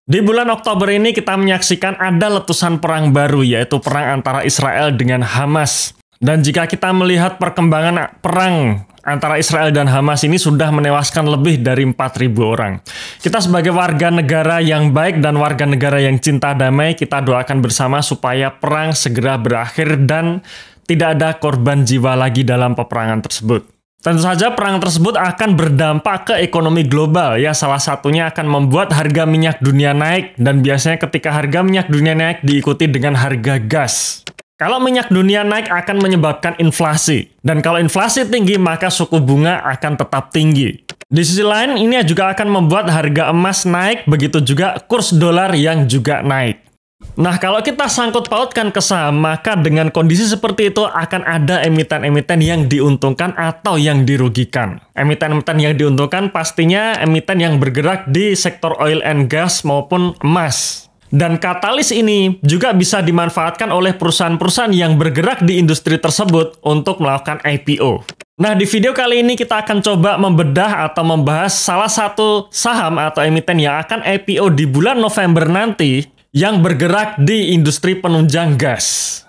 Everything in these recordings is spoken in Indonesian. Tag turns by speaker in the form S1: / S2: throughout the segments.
S1: Di bulan Oktober ini kita menyaksikan ada letusan perang baru, yaitu perang antara Israel dengan Hamas. Dan jika kita melihat perkembangan perang antara Israel dan Hamas ini sudah menewaskan lebih dari 4.000 orang. Kita sebagai warga negara yang baik dan warga negara yang cinta damai, kita doakan bersama supaya perang segera berakhir dan tidak ada korban jiwa lagi dalam peperangan tersebut. Tentu saja perang tersebut akan berdampak ke ekonomi global ya, salah satunya akan membuat harga minyak dunia naik dan biasanya ketika harga minyak dunia naik diikuti dengan harga gas. Kalau minyak dunia naik akan menyebabkan inflasi dan kalau inflasi tinggi maka suku bunga akan tetap tinggi. Di sisi lain ini juga akan membuat harga emas naik, begitu juga kurs dolar yang juga naik. Nah, kalau kita sangkut pautkan ke saham, maka dengan kondisi seperti itu akan ada emiten-emiten yang diuntungkan atau yang dirugikan. Emiten-emiten yang diuntungkan pastinya emiten yang bergerak di sektor oil and gas maupun emas. Dan katalis ini juga bisa dimanfaatkan oleh perusahaan-perusahaan yang bergerak di industri tersebut untuk melakukan IPO. Nah, di video kali ini kita akan coba membedah atau membahas salah satu saham atau emiten yang akan IPO di bulan November nanti yang bergerak di industri penunjang gas.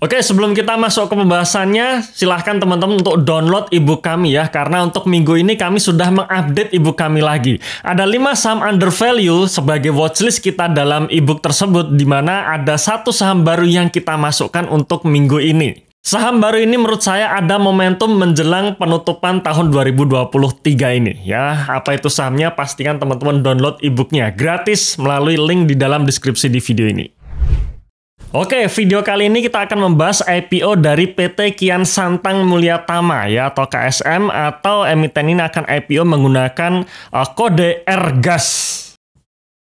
S1: Oke, sebelum kita masuk ke pembahasannya, silahkan teman-teman untuk download ebook kami ya, karena untuk minggu ini kami sudah mengupdate ebook kami lagi. Ada 5 saham undervalue sebagai watchlist kita dalam ebook tersebut, di mana ada satu saham baru yang kita masukkan untuk minggu ini. Saham baru ini menurut saya ada momentum menjelang penutupan tahun 2023 ini ya. Apa itu sahamnya? Pastikan teman-teman download ebooknya gratis melalui link di dalam deskripsi di video ini. Oke, video kali ini kita akan membahas IPO dari PT Kian Santang Mulia Tama ya, atau KSM, atau emiten ini akan IPO menggunakan kode RGAS.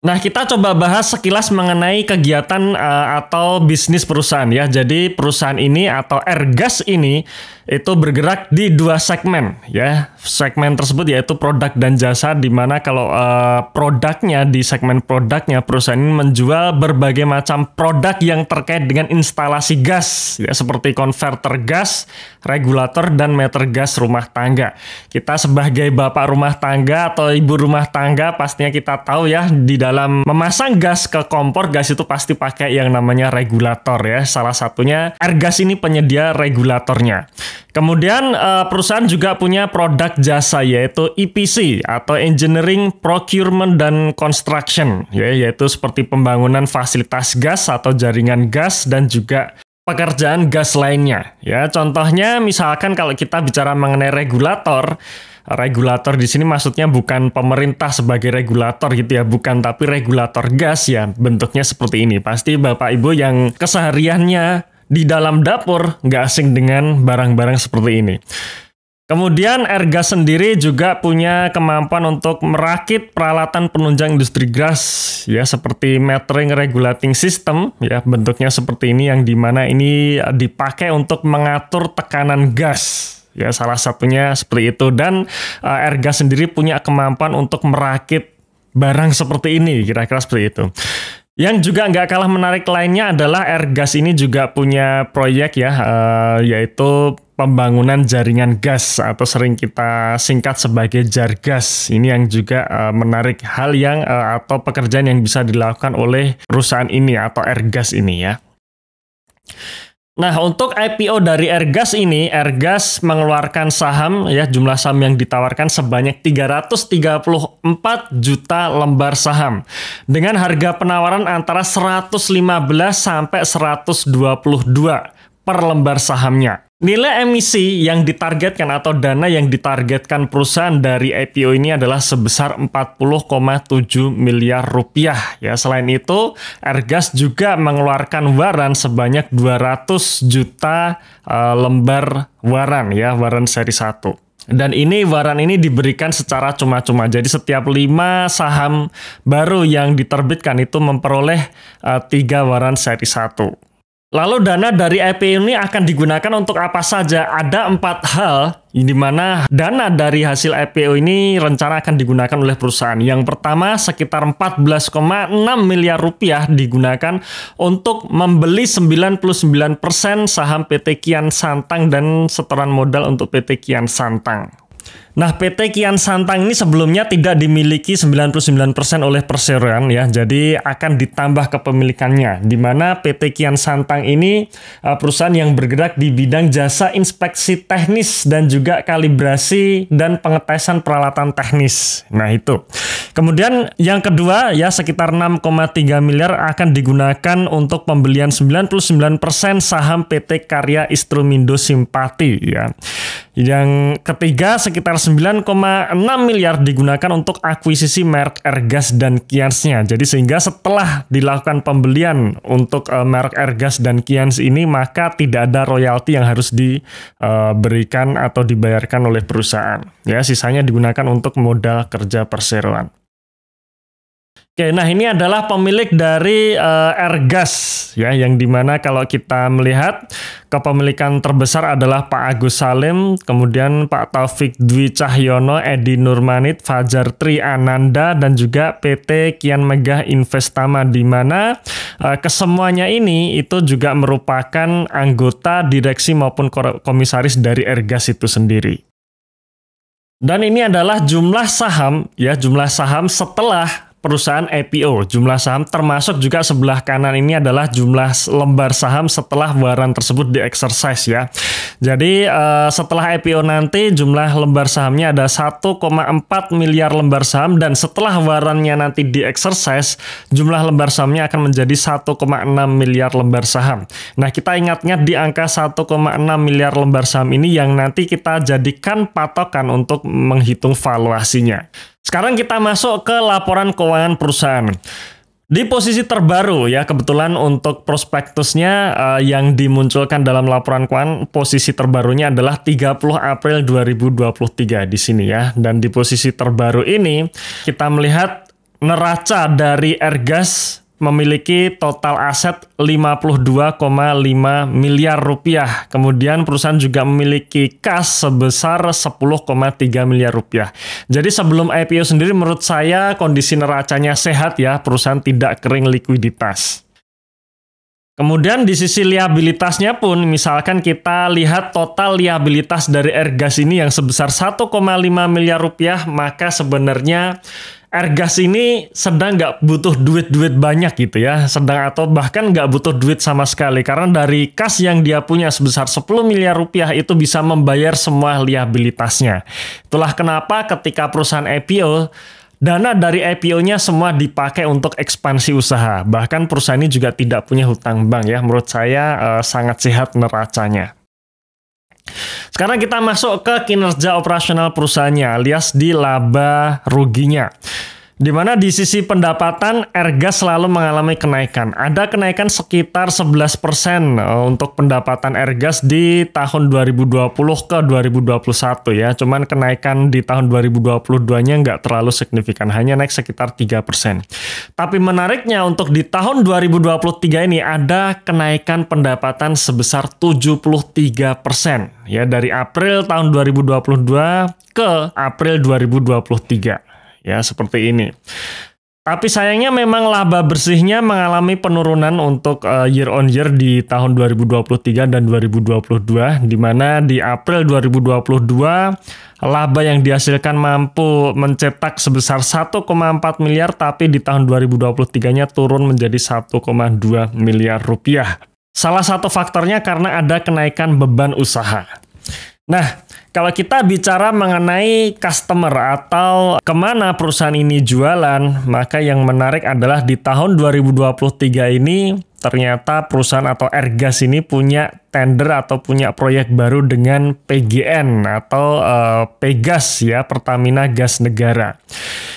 S1: Nah, kita coba bahas sekilas mengenai kegiatan atau bisnis perusahaan ya. Jadi perusahaan ini atau RGAS ini itu bergerak di 2 segmen ya. Segmen tersebut yaitu produk dan jasa, di mana kalau produknya di segmen produknya perusahaan ini menjual berbagai macam produk yang terkait dengan instalasi gas ya, seperti konverter gas, regulator dan meter gas rumah tangga. Kita sebagai bapak rumah tangga atau ibu rumah tangga pastinya kita tahu ya, di dalam memasang gas ke kompor gas itu pasti pakai yang namanya regulator ya. Salah satunya RGAS ini penyedia regulatornya. Kemudian perusahaan juga punya produk jasa yaitu EPC atau Engineering, Procurement, dan Construction ya, yaitu seperti pembangunan fasilitas gas atau jaringan gas dan juga pekerjaan gas lainnya ya. Contohnya misalkan kalau kita bicara mengenai regulator di sini maksudnya bukan pemerintah sebagai regulator gitu ya, bukan, tapi regulator gas ya, bentuknya seperti ini. Pasti Bapak Ibu yang kesehariannya di dalam dapur nggak asing dengan barang-barang seperti ini. Kemudian RGAS sendiri juga punya kemampuan untuk merakit peralatan penunjang industri gas ya, seperti metering regulating system ya, bentuknya seperti ini, yang dimana ini dipakai untuk mengatur tekanan gas ya, salah satunya seperti itu. Dan RGAS sendiri punya kemampuan untuk merakit barang seperti ini, kira-kira seperti itu. Yang juga nggak kalah menarik lainnya adalah RGAS ini juga punya proyek ya, yaitu pembangunan jaringan gas atau sering kita singkat sebagai Jargas. Ini yang juga menarik hal yang atau pekerjaan yang bisa dilakukan oleh perusahaan ini atau RGAS ini ya. Nah, untuk IPO dari RGAS ini, RGAS mengeluarkan saham ya, jumlah saham yang ditawarkan sebanyak 334 juta lembar saham dengan harga penawaran antara 115 sampai 122 per lembar sahamnya. Nilai emisi yang ditargetkan atau dana yang ditargetkan perusahaan dari IPO ini adalah sebesar 40,7 miliar rupiah ya. Selain itu, RGAS juga mengeluarkan waran sebanyak 200 juta lembar waran ya, waran seri 1. Dan ini waran ini diberikan secara cuma-cuma. Jadi setiap 5 saham baru yang diterbitkan itu memperoleh 3 waran seri 1. Lalu dana dari IPO ini akan digunakan untuk apa saja? Ada 4 hal di mana dana dari hasil IPO ini rencana akan digunakan oleh perusahaan. Yang pertama, sekitar 14,6 miliar rupiah digunakan untuk membeli 99% saham PT Kian Santang dan setoran modal untuk PT Kian Santang. Nah, PT Kian Santang ini sebelumnya tidak dimiliki 99% oleh perseroan ya, jadi akan ditambah kepemilikannya, di mana PT Kian Santang ini perusahaan yang bergerak di bidang jasa inspeksi teknis dan juga kalibrasi dan pengetesan peralatan teknis. Nah, itu. Kemudian yang kedua ya, sekitar 6,3 miliar akan digunakan untuk pembelian 99% saham PT Karya Istrumindo Simpati ya. Yang ketiga, sekitar 9,6 miliar digunakan untuk akuisisi merek Airgas dan Kians-nya. Jadi sehingga setelah dilakukan pembelian untuk merek Airgas dan Kians ini, maka tidak ada royalti yang harus diberikan atau dibayarkan oleh perusahaan. Ya, sisanya digunakan untuk modal kerja perseroan. Oke, nah ini adalah pemilik dari Airgas ya, yang dimana kalau kita melihat kepemilikan terbesar adalah Pak Agus Salim, kemudian Pak Taufik Dwi Cahyono, Edi Nurmanit, Fajar Tri Ananda, dan juga PT Kian Megah Investama, di mana kesemuanya ini itu juga merupakan anggota direksi maupun komisaris dari Airgas itu sendiri. Dan ini adalah jumlah saham ya, jumlah saham setelah perusahaan IPO. Jumlah saham termasuk juga sebelah kanan ini adalah jumlah lembar saham setelah waran tersebut di-exercise ya. Jadi setelah IPO nanti jumlah lembar sahamnya ada 1,4 miliar lembar saham, dan setelah warannya nanti di-exercise jumlah lembar sahamnya akan menjadi 1,6 miliar lembar saham. Nah, kita ingat-ingat di angka 1,6 miliar lembar saham ini yang nanti kita jadikan patokan untuk menghitung valuasinya. Sekarang kita masuk ke laporan keuangan perusahaan. Di posisi terbaru ya, kebetulan untuk prospektusnya yang dimunculkan dalam laporan keuangan, posisi terbarunya adalah 30 April 2023 di sini ya. Dan di posisi terbaru ini kita melihat neraca dari Airgas memiliki total aset 52,5 miliar rupiah. Kemudian perusahaan juga memiliki kas sebesar 10,3 miliar rupiah. Jadi sebelum IPO sendiri menurut saya kondisi neracanya sehat ya, perusahaan tidak kering likuiditas. Kemudian di sisi liabilitasnya pun, misalkan kita lihat total liabilitas dari Airgas ini yang sebesar 1,5 miliar rupiah, maka sebenarnya Airgas ini sedang nggak butuh duit-duit banyak gitu ya, sedang atau bahkan nggak butuh duit sama sekali, karena dari kas yang dia punya sebesar 10 miliar rupiah itu bisa membayar semua liabilitasnya. Itulah kenapa ketika perusahaan IPO, dana dari IPO-nya semua dipakai untuk ekspansi usaha. Bahkan perusahaan ini juga tidak punya hutang bank ya, menurut saya sangat sehat neracanya. Sekarang kita masuk ke kinerja operasional perusahaannya alias di laba ruginya. Di mana di sisi pendapatan Airgas selalu mengalami kenaikan. Ada kenaikan sekitar 11% untuk pendapatan Airgas di tahun 2020 ke 2021 ya. Cuman kenaikan di tahun 2022-nya nggak terlalu signifikan, hanya naik sekitar 3%. Tapi menariknya untuk di tahun 2023 ini ada kenaikan pendapatan sebesar 73% ya, dari April tahun 2022 ke April 2023. Ya, seperti ini. Tapi sayangnya memang laba bersihnya mengalami penurunan untuk year on year di tahun 2023 dan 2022, di mana di April 2022 laba yang dihasilkan mampu mencetak sebesar 1,4 miliar, tapi di tahun 2023-nya turun menjadi 1,2 miliar rupiah. Salah satu faktornya karena ada kenaikan beban usaha. Nah, kalau kita bicara mengenai customer atau kemana perusahaan ini jualan, maka yang menarik adalah di tahun 2023 ini ternyata perusahaan atau Airgas ini punya tender atau punya proyek baru dengan PGN atau Pegas ya, Pertamina Gas Negara.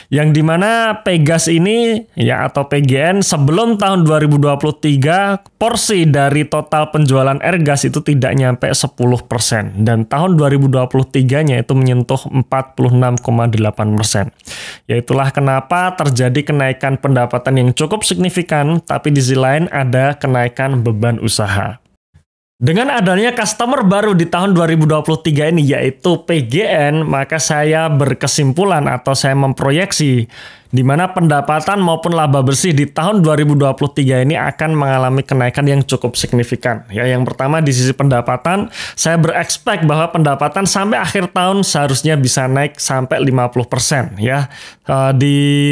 S1: Yang dimana Pegas ini ya atau PGN sebelum tahun 2023 porsi dari total penjualan Airgas itu tidak nyampe 10% dan tahun 2023-nya itu menyentuh 46,8%. Yaitulah kenapa terjadi kenaikan pendapatan yang cukup signifikan, tapi di sisi lain ada kenaikan beban usaha. Dengan adanya customer baru di tahun 2023 ini yaitu PGN, maka saya berkesimpulan atau saya memproyeksi di mana pendapatan maupun laba bersih di tahun 2023 ini akan mengalami kenaikan yang cukup signifikan. Ya, yang pertama di sisi pendapatan, saya berekspek bahwa pendapatan sampai akhir tahun seharusnya bisa naik sampai 50% ya.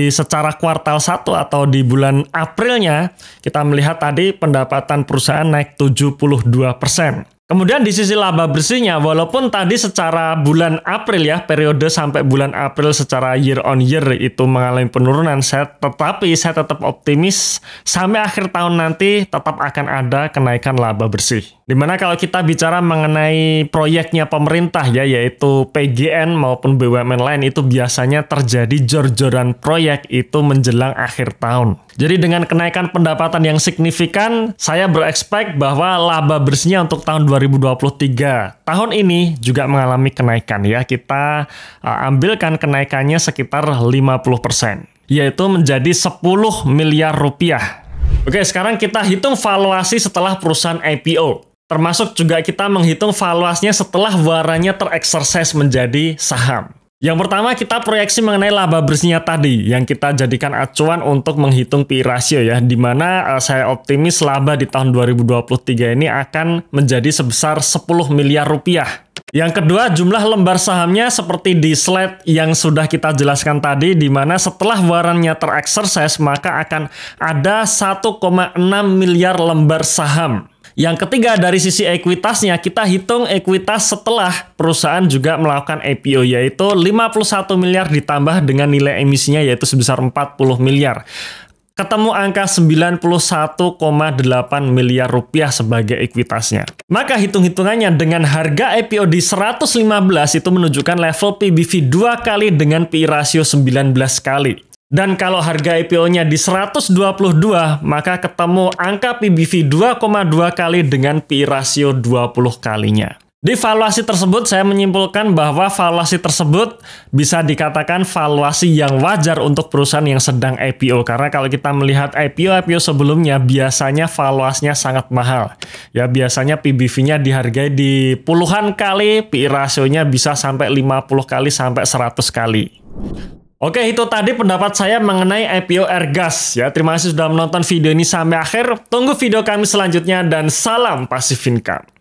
S1: Secara kuartal 1 atau di bulan Aprilnya kita melihat tadi pendapatan perusahaan naik 72%. Kemudian di sisi laba bersihnya, walaupun tadi secara bulan April ya, periode sampai bulan April secara year on year itu mengalami penurunan, tetapi saya tetap optimis sampai akhir tahun nanti tetap akan ada kenaikan laba bersih. Dimana kalau kita bicara mengenai proyeknya pemerintah ya, yaitu PGN maupun BUMN lain itu biasanya terjadi jor-joran proyek itu menjelang akhir tahun. Jadi dengan kenaikan pendapatan yang signifikan, saya berekspek bahwa laba bersihnya untuk tahun 2023 tahun ini juga mengalami kenaikan ya. Kita ambilkan kenaikannya sekitar 50%, yaitu menjadi 10 miliar rupiah. Oke, sekarang kita hitung valuasi setelah perusahaan IPO. Termasuk juga kita menghitung valuasinya setelah warrantnya tereksersis menjadi saham. Yang pertama kita proyeksi mengenai laba bersihnya tadi yang kita jadikan acuan untuk menghitung PE ratio ya, di mana saya optimis laba di tahun 2023 ini akan menjadi sebesar 10 miliar rupiah. Yang kedua, jumlah lembar sahamnya seperti di slide yang sudah kita jelaskan tadi, di mana setelah warrantnya tereksersis maka akan ada 1,6 miliar lembar saham. Yang ketiga, dari sisi ekuitasnya, kita hitung ekuitas setelah perusahaan juga melakukan IPO, yaitu 51 miliar ditambah dengan nilai emisinya yaitu sebesar 40 miliar. Ketemu angka 91,8 miliar rupiah sebagai ekuitasnya. Maka hitung-hitungannya dengan harga IPO di 115 itu menunjukkan level PBV 2 kali dengan PE ratio 19 kali. Dan kalau harga IPO-nya di 122, maka ketemu angka PBV 2,2 kali dengan PE ratio 20 kalinya. Di valuasi tersebut, saya menyimpulkan bahwa valuasi tersebut bisa dikatakan valuasi yang wajar untuk perusahaan yang sedang IPO. Karena kalau kita melihat IPO sebelumnya, biasanya valuasinya sangat mahal. Ya, biasanya PBV-nya dihargai di puluhan kali, PE ratio-nya bisa sampai 50 kali sampai 100 kali. Oke, itu tadi pendapat saya mengenai IPO Airgas ya. Terima kasih sudah menonton video ini sampai akhir. Tunggu video kami selanjutnya dan salam Passive Income.